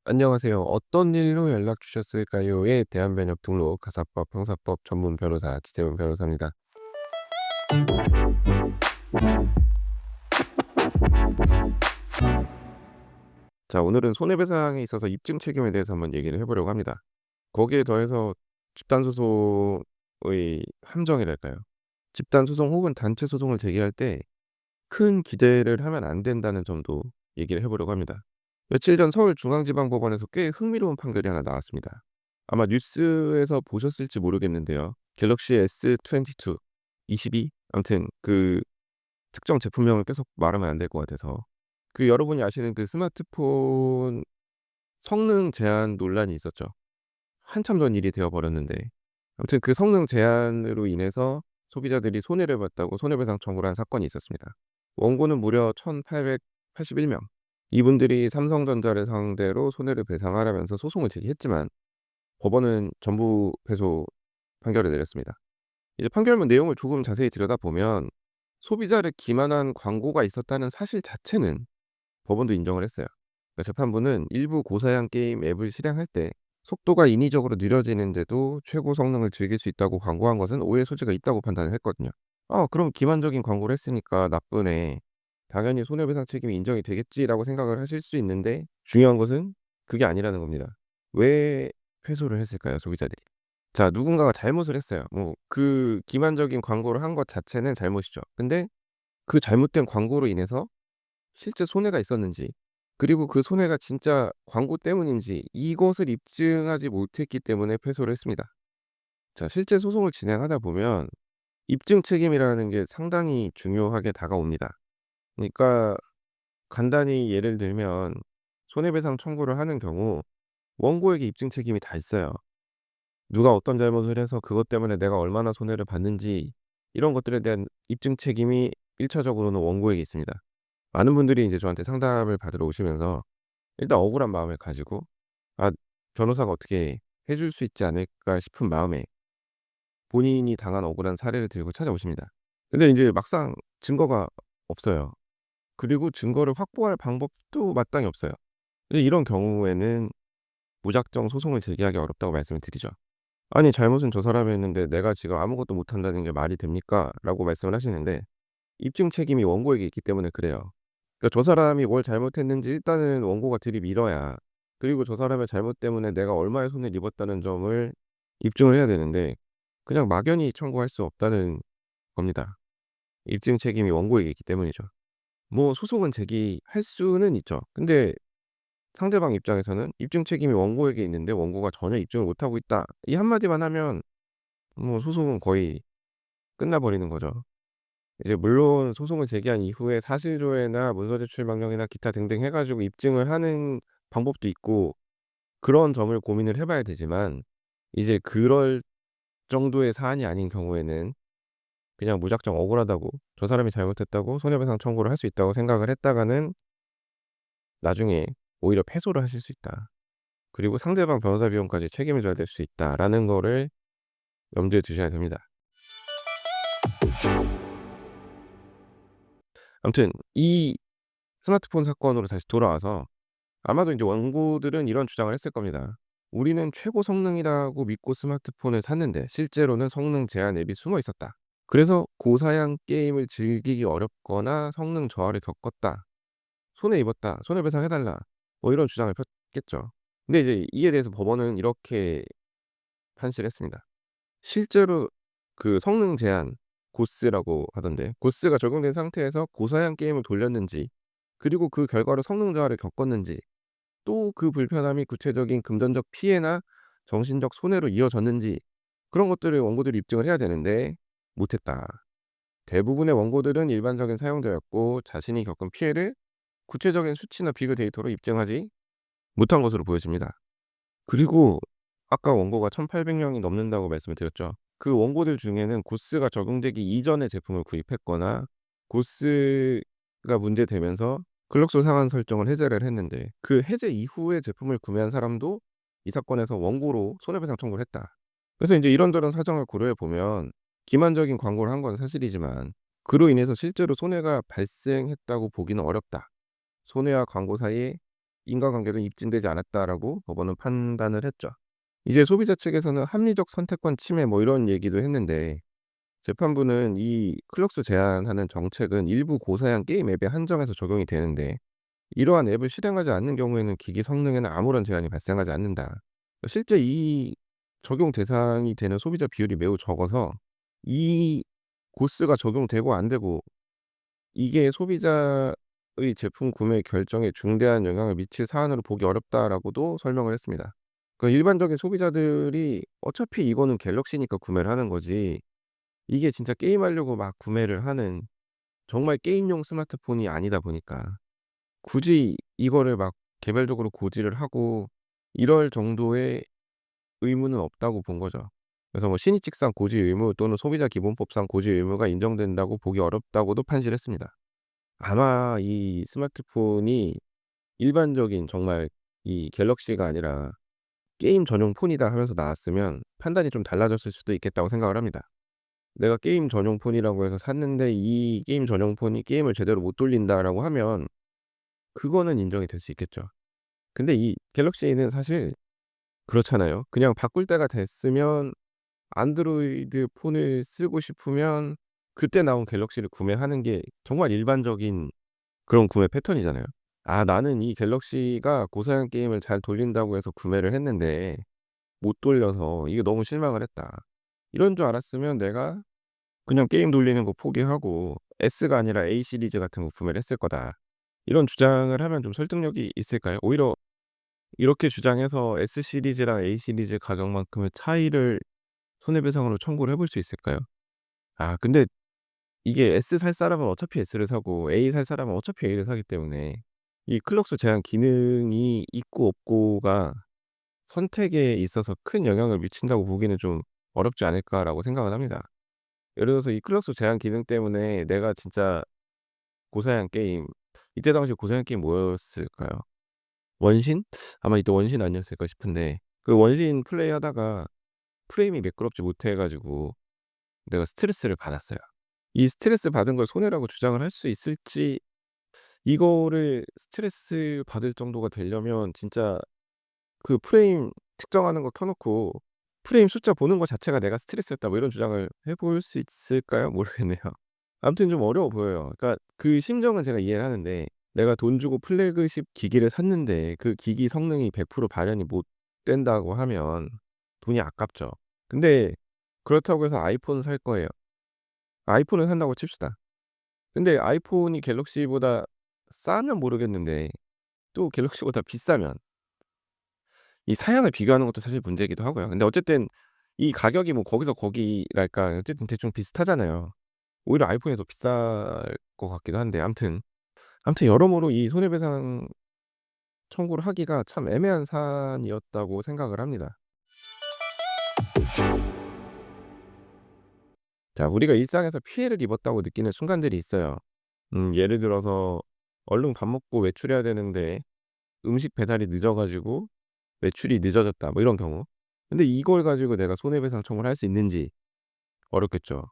안녕하세요. "어떤 일로 연락 주셨을까요?"에 대한 변협 등록 가사법 형사법 전문 변호사 지재훈 변호사입니다. 자, 오늘은 손해배상에 있어서 입증 책임에 대해서 한번 얘기를 해 보려고 합니다. 거기에 더해서 집단 소송의 함정이랄까요? 집단 소송 혹은 단체 소송을 제기할 때 큰 기대를 하면 안 된다는 점도 얘기를 해 보려고 합니다. 며칠 전 서울중앙지방법원에서 꽤 흥미로운 판결이 하나 나왔습니다. 아마 뉴스에서 보셨을지 모르겠는데요. 갤럭시 S22, 22 아무튼 그 특정 제품명을 계속 말하면 안 될 것 같아서 여러분이 아시는 그 스마트폰 성능 제한 논란이 있었죠. 한참 전 일이 되어 버렸는데 아무튼 그 성능 제한으로 인해서 소비자들이 손해를 봤다고 손해배상 청구를 한 사건이 있었습니다. 원고는 무려 1,881 명. 이분들이 삼성전자를 상대로 손해를 배상하라면서 소송을 제기했지만 법원은 전부 패소 판결을 내렸습니다. 이제 판결문 내용을 조금 자세히 들여다보면 소비자를 기만한 광고가 있었다는 사실 자체는 법원도 인정을 했어요. 그러니까 재판부는 일부 고사양 게임 앱을 실행할 때 속도가 인위적으로 느려지는데도 최고 성능을 즐길 수 있다고 광고한 것은 오해 소지가 있다고 판단을 했거든요. 그럼 기만적인 광고를 했으니까 나쁘네. 당연히 손해배상 책임이 인정이 되겠지라고 생각을 하실 수 있는데 중요한 것은 그게 아니라는 겁니다. 왜 패소를 했을까요, 소비자들이? 자, 누군가가 잘못을 했어요. 뭐 그 기만적인 광고를 한 것 자체는 잘못이죠. 근데 그 잘못된 광고로 인해서 실제 손해가 있었는지, 그리고 그 손해가 진짜 광고 때문인지 이것을 입증하지 못했기 때문에 패소를 했습니다. 자, 실제 소송을 진행하다 보면 입증 책임이라는 게 상당히 중요하게 다가옵니다. 그러니까 간단히 예를 들면 손해배상 청구를 하는 경우 원고에게 입증 책임이 다 있어요. 누가 어떤 잘못을 해서 그것 때문에 내가 얼마나 손해를 봤는지 이런 것들에 대한 입증 책임이 1 차적으로는 원고에게 있습니다. 많은 분들이 이제 저한테 상담을 받으러 오시면서 일단 억울한 마음을 가지고 '아, 변호사가 어떻게 해줄 수 있지 않을까.' 싶은 마음에 본인이 당한 억울한 사례를 들고 찾아오십니다. 근데 인제 막상 증거가 없어요. 그리고 증거를 확보할 방법도 마땅히 없어요. 이런 경우에는 무작정 소송을 제기하기 어렵다고 말씀을 드리죠. "아니, 잘못은 저 사람이 했는데 내가 지금 아무것도 못한다는 게 말이 됩니까?"라고 말씀을 하시는데 입증 책임이 원고에게 있기 때문에 그래요. 그러니까 저 사람이 뭘 잘못했는지 일단은 원고가 들이밀어야, 그리고 저 사람의 잘못 때문에 내가 얼마의 손해를 입었다는 점을 입증을 해야 되는데 그냥 막연히 청구할 수 없다는 겁니다. 입증 책임이 원고에게 있기 때문이죠. 뭐 소송은 제기할 수는 있죠. 근데 상대방 입장에서는 입증 책임이 원고에게 있는데 원고가 전혀 입증을 못하고 있다, 이 한마디만 하면 뭐 소송은 거의 끝나버리는 거죠. 이제 물론 소송을 제기한 이후에 사실조회나 문서 제출 명령이나 기타 등등 해 가지고 입증을 하는 방법도 있고 그런 점을 고민을 해 봐야 되지만 이제 그럴 정도의 사안이 아닌 경우에는 그냥 무작정 억울하다고, 저 사람이 잘못했다고 손해배상 청구를 할 수 있다고 생각을 했다가는 나중에 오히려 패소를 하실 수 있다. 그리고 상대방 변호사 비용까지 책임을 져야 될 수 있다라는 거를 염두에 두셔야 됩니다. 아무튼 이 스마트폰 사건으로 다시 돌아와서 아마도 인제 원고들은 이런 주장을 했을 겁니다. "우리는 최고 성능이라고 믿고 스마트폰을 샀는데 실제로는 성능 제한 앱이 숨어 있었다. 그래서 고사양 게임을 즐기기 어렵거나 성능 저하를 겪었다. 손해 입었다. 손해배상해 달라." 뭐 이런 주장을 폈겠죠. 근데 이제 이에 대해서 법원은 이렇게 판시를 했습니다. 실제로 그 성능 제한, 고스라고 하던데, 고스가 적용된 상태에서 고사양 게임을 돌렸는지, 그리고 그 결과로 성능 저하를 겪었는지, 또 그 불편함이 구체적인 금전적 피해나 정신적 손해로 이어졌는지, 그런 것들을 원고들이 입증을 해야 되는데 못했다. 대부분의 원고들은 일반적인 사용자였고 자신이 겪은 피해를 구체적인 수치나 비교 데이터로 입증하지 못한 것으로 보여집니다. 그리고 아까 원고가 1,800 명이 넘는다고 말씀을 드렸죠. 그 원고들 중에는 고스가 적용되기 이전에 제품을 구입했거나 고스가 문제되면서 클럭소 상한 설정을 해제를 했는데 그 해제 이후에 제품을 구매한 사람도 이 사건에서 원고로 손해배상 청구를 했다. 그래서 인제 이런저런 사정을 고려해 보면 기만적인 광고를 한 건 사실이지만 그로 인해서 실제로 손해가 발생했다고 보기는 어렵다. 손해와 광고 사이에 인과관계는 입증되지 않았다라고 법원은 판단을 했죠. 이제 소비자 측에서는 합리적 선택권 침해 뭐 이런 얘기도 했는데 재판부는 이 클럭스 제한하는 정책은 일부 고사양 게임 앱에 한정해서 적용이 되는데 이러한 앱을 실행하지 않는 경우에는 기기 성능에는 아무런 제한이 발생하지 않는다. 실제 이 적용 대상이 되는 소비자 비율이 매우 적어서 이 고스가 적용되고 안 되고 이게 소비자의 제품 구매 결정에 중대한 영향을 미칠 사안으로 보기 어렵다라고도 설명을 했습니다. 일반적인 소비자들이 어차피 이거는 갤럭시니까 구매를 하는 거지 이게 진짜 게임하려고 막 구매를 하는 정말 게임용 스마트폰이 아니다 보니까 굳이 이거를 막 개별적으로 고지를 하고 이럴 정도의 의무는 없다고 본 거죠. 그래서 뭐 신의칙상 고지 의무 또는 소비자 기본법상 고지 의무가 인정된다고 보기 어렵다고도 판시했습니다. 아마 이 스마트폰이 일반적인 정말 이 갤럭시가 아니라 '게임 전용 폰이다.' 하면서 나왔으면 판단이 좀 달라졌을 수도 있겠다고 생각을 합니다. 내가 게임 전용 폰이라고 해서 샀는데 이 게임 전용 폰이 게임을 제대로 못 돌린다라고 하면 그거는 인정이 될 수 있겠죠. 근데 이 갤럭시는 사실 그렇잖아요. 그냥 바꿀 때가 됐으면 안드로이드 폰을 쓰고 싶으면 그때 나온 갤럭시를 구매하는 게 정말 일반적인 그런 구매 패턴이잖아요. '아 나는 이 갤럭시가 고사양 게임을 잘 돌린다고 해서 구매를 했는데 못 돌려서 이게 너무 실망을 했다.' 이런 줄 알았으면 내가 그냥 게임 돌리는 거 포기하고 S가 아니라 A 시리즈 같은 거 구매를 했을 거다. 이런 주장을 하면 좀 설득력이 있을까요? 오히려 이렇게 주장해서 S 시리즈랑 A 시리즈 가격만큼의 차이를 손해배상으로 청구를 해볼 수 있을까요? 아 근데 이게 S 살 사람은 어차피 S를 사고 A 살 사람은 어차피 A를 사기 때문에 이 클럭스 제한 기능이 있고 없고가 선택에 있어서 큰 영향을 미친다고 보기는 좀 어렵지 않을까라고 생각을 합니다. 예를 들어서 이 클럭스 제한 기능 때문에 내가 진짜 고사양 게임 이때 당시 고사양 게임 뭐였을까요? 원신? 아마 이때 원신 아니었을까 싶은데 그 원신 플레이하다가 프레임이 매끄럽지 못해 가지고 내가 스트레스를 받았어요. 이 스트레스 받은 걸 손해라고 주장을 할 수 있을지 이거를 스트레스 받을 정도가 되려면 진짜 그 프레임 측정하는 거 켜 놓고 프레임 숫자 보는 거 자체가 '내가 스트레스였다.' 뭐 이런 주장을 해볼 수 있을까요? 모르겠네요. 아무튼 좀 어려워 보여요. 그러니까 그 심정은 제가 이해를 하는데 내가 돈 주고 플래그십 기기를 샀는데 그 기기 성능이 100% 발현이 못 된다고 하면 돈이 아깝죠. 근데 그렇다고 해서 아이폰을 살 거예요. 아이폰을 산다고 칩시다. 근데 아이폰이 갤럭시보다 싸면 모르겠는데 또 갤럭시보다 비싸면 이 사양을 비교하는 것도 사실 문제이기도 하고요. 근데 어쨌든 이 가격이 뭐 거기서 거기랄까 어쨌든 대충 비슷하잖아요. 오히려 아이폰이 더 비쌀 것 같기도 한데 아무튼 여러모로 이 손해배상 청구를 하기가 참 애매한 사안이었다고 생각을 합니다. 자 우리가 일상에서 피해를 입었다고 느끼는 순간들이 있어요. 예를 들어서 얼른 밥 먹고 외출해야 되는데 음식 배달이 늦어 가지고 외출이 늦어졌다 뭐 이런 경우. 근데 이걸 가지고 내가 손해배상 청구를 할 수 있는지 어렵겠죠.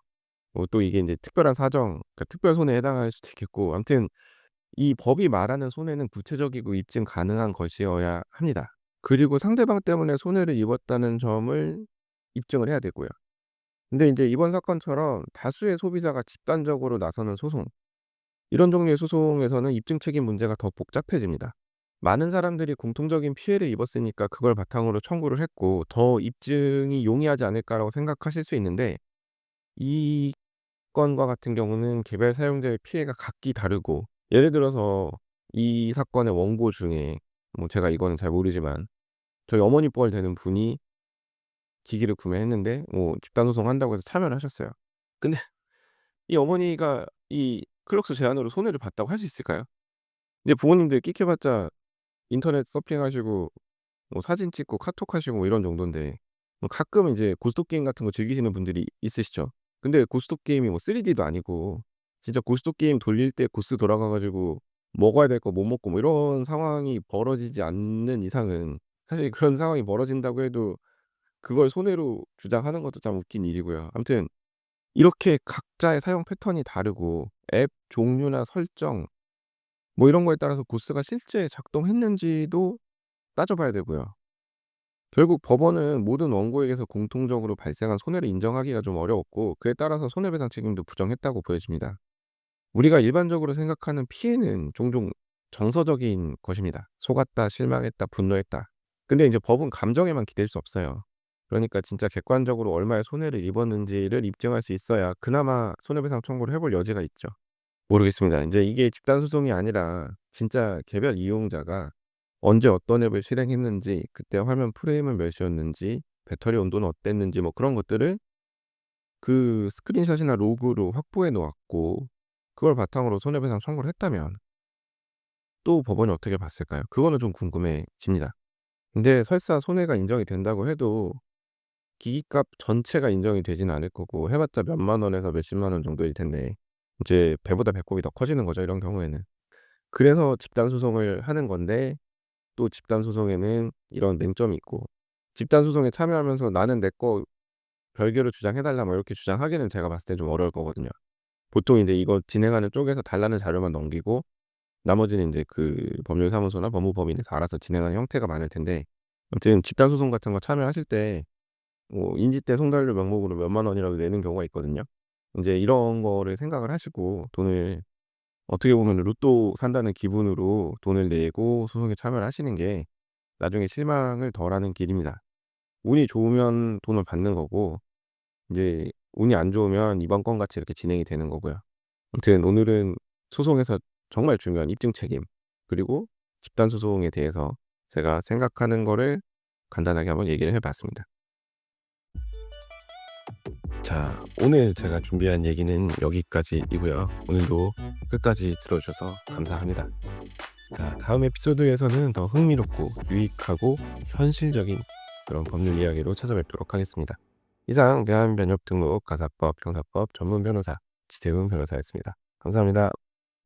뭐 또 이게 인제 특별한 사정 그러니까 특별 손해에 해당할 수도 있겠고 아무튼 이 법이 말하는 손해는 구체적이고 입증 가능한 것이어야 합니다. 그리고 상대방 때문에 손해를 입었다는 점을 입증을 해야 되고요. 근데 인제 이번 사건처럼 다수의 소비자가 집단적으로 나서는 소송 이런 종류의 소송에서는 입증 책임 문제가 더 복잡해집니다. 많은 사람들이 공통적인 피해를 입었으니까 그걸 바탕으로 청구를 했고 '더 입증이 용이하지 않을까.'라고 생각하실 수 있는데 이 건과 같은 경우는 개별 사용자의 피해가 각기 다르고 예를 들어서 이 사건의 원고 중에 뭐 제가 이거는 잘 모르지만 저희 어머니 뻘 되는 분이 기기를 구매했는데 뭐 집단 소송한다고 해서 참여를 하셨어요. 근데 이 어머니가 이 클럭스 제한으로 손해를 봤다고 할 수 있을까요? 이제 부모님들 끽해 봤자 인터넷 서핑하시고 뭐 사진 찍고 카톡하시고 뭐 이런 정돈데 뭐 가끔 이제 고스톱 게임 같은 거 즐기시는 분들이 있으시죠. 근데 고스톱 게임이 뭐 3D도 아니고 진짜 고스톱 게임 돌릴 때 고스 돌아가 가지고 먹어야 될 거 못 먹고 뭐 이런 상황이 벌어지지 않는 이상은 사실 그런 상황이 벌어진다고 해도 그걸 손해로 주장하는 것도 참 웃긴 일이고요. 아무튼 이렇게 각자의 사용 패턴이 다르고 앱 종류나 설정 뭐 이런 거에 따라서 고스가 실제 작동했는지도 따져봐야 되고요. 결국 법원은 모든 원고에게서 공통적으로 발생한 손해를 인정하기가 좀 어려웠고, 그에 따라서 손해배상 책임도 부정했다고 보여집니다. 우리가 일반적으로 생각하는 피해는 종종 정서적인 것입니다. 속았다, 실망했다, 분노했다. 근데 이제 법은 감정에만 기댈 수 없어요. 그러니까 진짜 객관적으로 얼마의 손해를 입었는지를 입증할 수 있어야 그나마 손해배상 청구를 해볼 여지가 있죠. 모르겠습니다. 인제 이게 집단 소송이 아니라 진짜 개별 이용자가 언제 어떤 앱을 실행했는지, 그때 화면 프레임은 몇이었는지, 배터리 온도는 어땠는지, 뭐 그런 것들을 그 스크린샷이나 로그로 확보해 놓았고, 그걸 바탕으로 손해배상 청구를 했다면 또 법원이 어떻게 봤을까요? 그거는 좀 궁금해집니다. 근데 설사 손해가 인정이 된다고 해도 기기값 전체가 인정이 되지는 않을 거고, 해 봤자 몇만 원에서 몇십만 원 정도일 텐데 이제 배보다 배꼽이 더 커지는 거죠, 이런 경우에는. 그래서 집단 소송을 하는 건데, 또 집단 소송에는 이런 맹점이 있고, 집단 소송에 참여하면서 "나는 내 거 별개로 주장해 달라." 뭐 이렇게 주장하기는 제가 봤을 때 좀 어려울 거거든요. 보통 인제 이거 진행하는 쪽에서 달라는 자료만 넘기고, 나머지는 인제 그 법률사무소나 법무법인에서 알아서 진행하는 형태가 많을 텐데, 아무튼 집단 소송 같은 거 참여하실 때 뭐 인지대 송달료 명목으로 몇만 원이라도 내는 경우가 있거든요. 인제 이런 거를 생각을 하시고, 돈을 어떻게 보면 로또 산다는 기분으로 돈을 내고 소송에 참여를 하시는 게 나중에 실망을 덜하는 길입니다. 운이 좋으면 돈을 받는 거고, 인제 운이 안 좋으면 이번 건 같이 이렇게 진행이 되는 거고요. 아무튼 오늘은 소송에서 정말 중요한 입증 책임, 그리고 집단 소송에 대해서 제가 생각하는 거를 간단하게 한번 얘기를 해 봤습니다. 자, 오늘 제가 준비한 얘기는 여기까지이고요. 오늘도 끝까지 들어 주셔서 감사합니다. 자, 다음 에피소드에서는 더 흥미롭고 유익하고 현실적인 그런 법률 이야기로 찾아뵙도록 하겠습니다. 이상 대한변협 등록 가사법 형사법 전문 변호사 지세훈 변호사였습니다. 감사합니다.